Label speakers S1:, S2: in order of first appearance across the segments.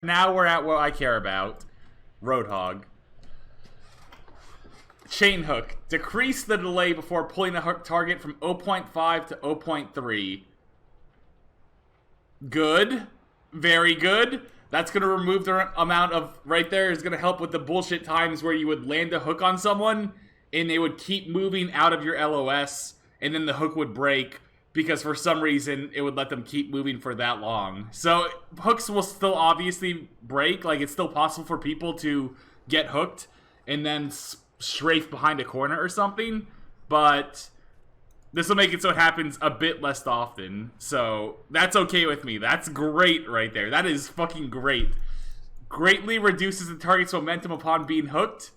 S1: Now we're at what I care about. Roadhog. Chain hook. Decrease the delay before pulling the hook target from 0.5 to 0.3. Good. Very good. That's going to remove the amount of... Right there is going to help with the bullshit times where you would land a hook on someone and they would keep moving out of your LOS and then the hook would break because for some reason it would let them keep moving for that long. So hooks will still obviously break. Like, it's still possible for people to get hooked and then strafe behind a corner or something. But this will make it so it happens a bit less often. So that's okay with me. That's great right there. That is fucking great. Greatly reduces the target's momentum upon being hooked.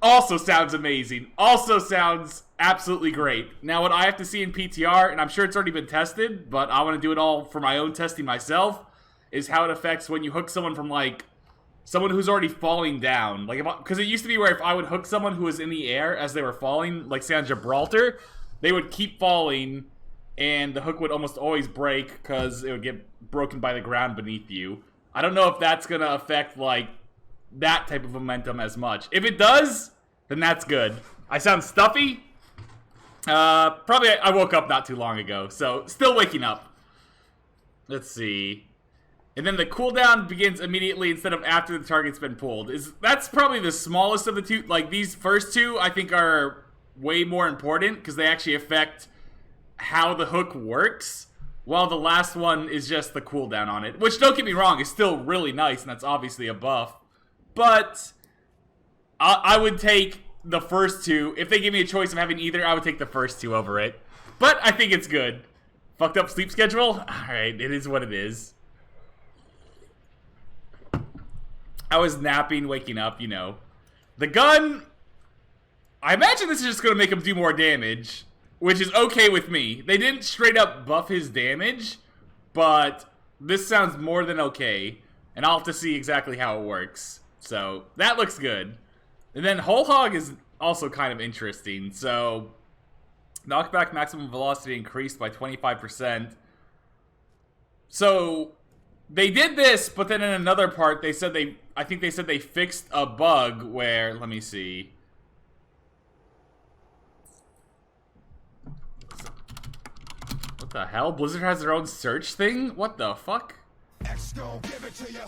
S1: Also sounds amazing. Also sounds absolutely great. Now what I have to see in PTR, and I'm sure it's already been tested, but I want to do it all for my own testing myself, is how it affects when you hook someone from, like, someone who's already falling down. Like, because it used to be where if I would hook someone who was in the air as they were falling, like say on Gibraltar, they would keep falling and the hook would almost always break because it would get broken by the ground beneath you. I don't know if that's going to affect, like, that type of momentum as much. If it does, then that's good. I sound stuffy. Probably I woke up not too long ago, so still waking up. Let's see. And then the cooldown begins immediately instead of after the target's been pulled. That's probably the smallest of the two. Like, these first two, I think, are way more important because they actually affect how the hook works, while the last one is just the cooldown on it. Which, don't get me wrong, is still really nice, and that's obviously a buff. But I would take the first two. If they give me a choice of having either, I would take the first two over it. But I think it's good. Fucked up sleep schedule? Alright, it is what it is. I was napping, waking up, you know. The gun, I imagine this is just going to make him do more damage, which is okay with me. They didn't straight up buff his damage, but this sounds more than okay. And I'll have to see exactly how it works. So, that looks good. And then Whole Hog is also kind of interesting. So, knockback maximum velocity increased by 25%. So, they did this, but then in another part, they said I think they said they fixed a bug where, let me see. What the hell? Blizzard has their own search thing? What the fuck?
S2: X gon' give it to you.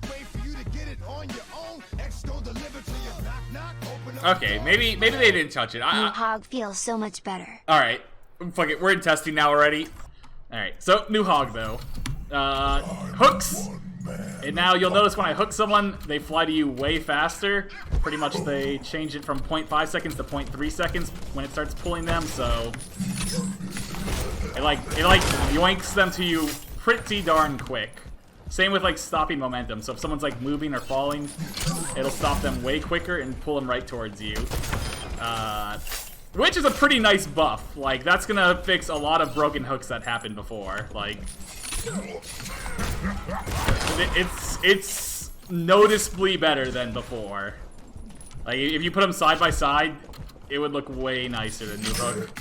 S2: Wait for you to get it on your own. X gon' deliver to you. Knock, knock, open up.
S1: Okay, maybe they didn't touch it.
S3: New Hog feels so much better.
S1: Alright. Fuck it, we're in testing now already. Alright, so new Hog though. Hooks. And now you'll notice when I hook someone, they fly to you way faster. Pretty much they change it from 0.5 seconds to 0.3 seconds when it starts pulling them, so it like yoinks them to you pretty darn quick. Same with like stopping momentum. So if someone's like moving or falling, it'll stop them way quicker and pull them right towards you. Which is a pretty nice buff. Like, that's gonna fix a lot of broken hooks that happened before. Like, it's noticeably better than before. Like, if you put them side by side, it would look way nicer than new hook.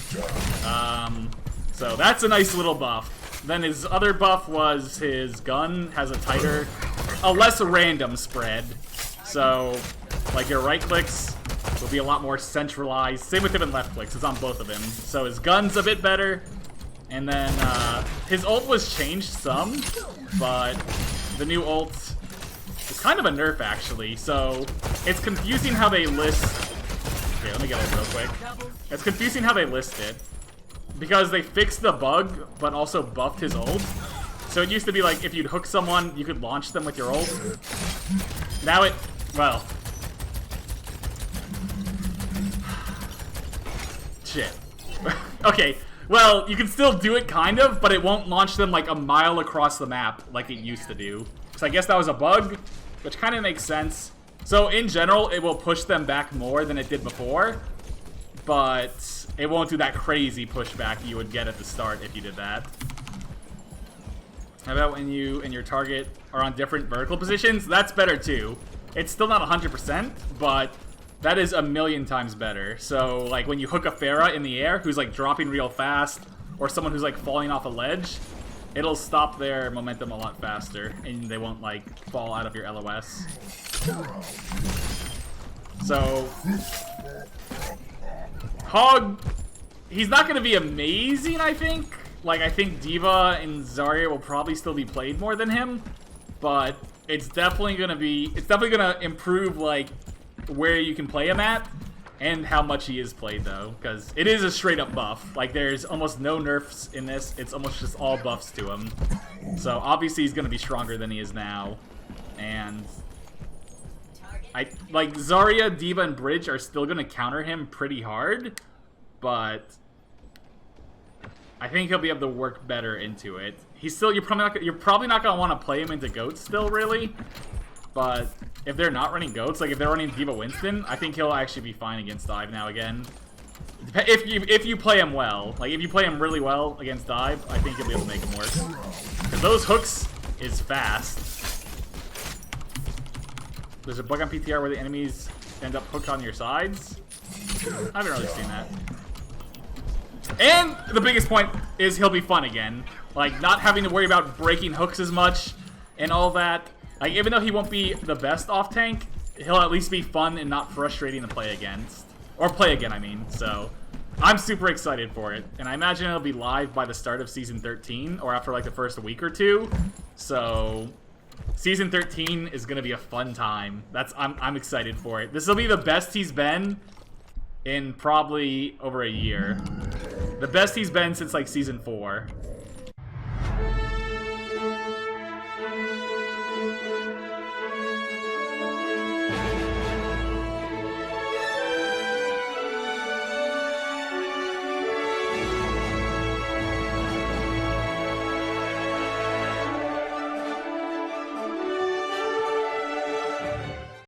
S1: So that's a nice little buff. Then his other buff was his gun has a less random spread. So, like, your right clicks will be a lot more centralized. Same with him and left clicks. It's on both of him. So his gun's a bit better. And then his ult was changed some, but the new ult is kind of a nerf actually. So it's confusing how they list. Okay, let me get it real quick. It's confusing how they list it. Because they fixed the bug, but also buffed his ult. So it used to be like, if you'd hook someone, you could launch them with your ult. Now it, well. Shit. Okay, well, you can still do it, kind of, but it won't launch them like a mile across the map like it used to do. So I guess that was a bug, which kind of makes sense. So in general, it will push them back more than it did before. But it won't do that crazy pushback you would get at the start if you did that. How about when you and your target are on different vertical positions? That's better too. It's still not 100%, but that is a million times better. So, like, when you hook a Pharah in the air who's, like, dropping real fast, or someone who's, like, falling off a ledge, it'll stop their momentum a lot faster, and they won't, like, fall out of your LOS. So, Hog, he's not going to be amazing, I think. Like, I think D.Va and Zarya will probably still be played more than him, but it's definitely going to improve, like, where you can play him at, and how much he is played, though, because it is a straight-up buff. Like, there's almost no nerfs in this. It's almost just all buffs to him. So, obviously, he's going to be stronger than he is now. And like, Zarya, D.Va, and Bridge are still going to counter him pretty hard, but I think he'll be able to work better into it. You're probably not going to want to play him into goats still, really. But if they're not running goats, like if they're running D.Va Winston, I think he'll actually be fine against Dive now again. If you play him well, like if you play him really well against Dive, I think you'll be able to make him work. Because those hooks is fast. There's a bug on PTR where the enemies end up hooked on your sides. I haven't really seen that. And the biggest point is he'll be fun again. Like, not having to worry about breaking hooks as much and all that. Like, even though he won't be the best off-tank, he'll at least be fun and not frustrating to play against. Or play again, I mean. So, I'm super excited for it. And I imagine it'll be live by the start of Season 13, or after, like, the first week or two. So, Season 13 is going to be a fun time. I'm excited for it. This will be the best he's been in probably over a year. The best he's been since, like, Season 4.